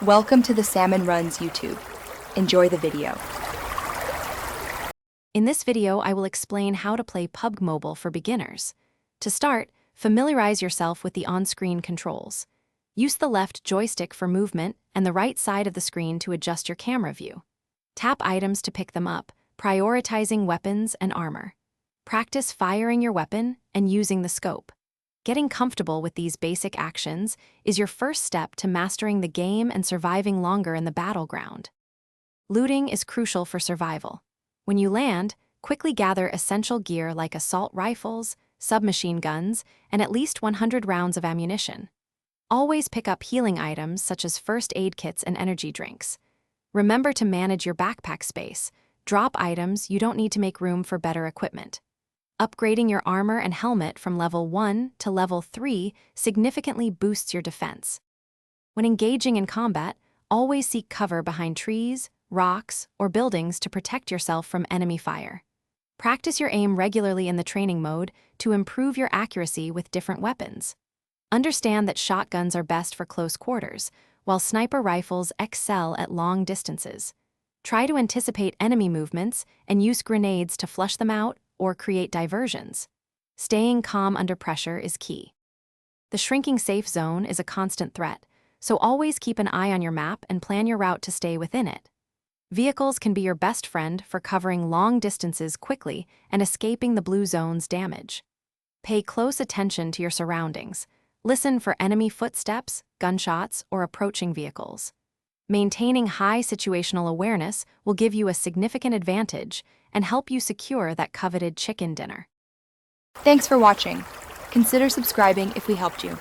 Welcome to the Salmon Runs YouTube. Enjoy the video. In this video, I will explain how to play PUBG Mobile for beginners. To start, familiarize yourself with the on-screen controls. Use the left joystick for movement and the right side of the screen to adjust your camera view. Tap items to pick them up, prioritizing weapons and armor. Practice firing your weapon and using the scope. Getting comfortable with these basic actions is your first step to mastering the game and surviving longer in the battleground. Looting is crucial for survival. When you land, quickly gather essential gear like assault rifles, submachine guns, and at least 100 rounds of ammunition. Always pick up healing items such as first aid kits and energy drinks. Remember to manage your backpack space. Drop items you don't need to make room for better equipment. Upgrading your armor and helmet from level 1 to level 3 significantly boosts your defense. When engaging in combat, always seek cover behind trees, rocks, or buildings to protect yourself from enemy fire. Practice your aim regularly in the training mode to improve your accuracy with different weapons. Understand that shotguns are best for close quarters, while sniper rifles excel at long distances. Try to anticipate enemy movements and use grenades to flush them out or create diversions. Staying calm under pressure is key. The shrinking safe zone is a constant threat, so always keep an eye on your map and plan your route to stay within it. Vehicles can be your best friend for covering long distances quickly and escaping the blue zone's damage. Pay close attention to your surroundings. Listen for enemy footsteps, gunshots, or approaching vehicles. Maintaining high situational awareness will give you a significant advantage and help you secure that coveted chicken dinner. Thanks for watching. Consider subscribing if we helped you.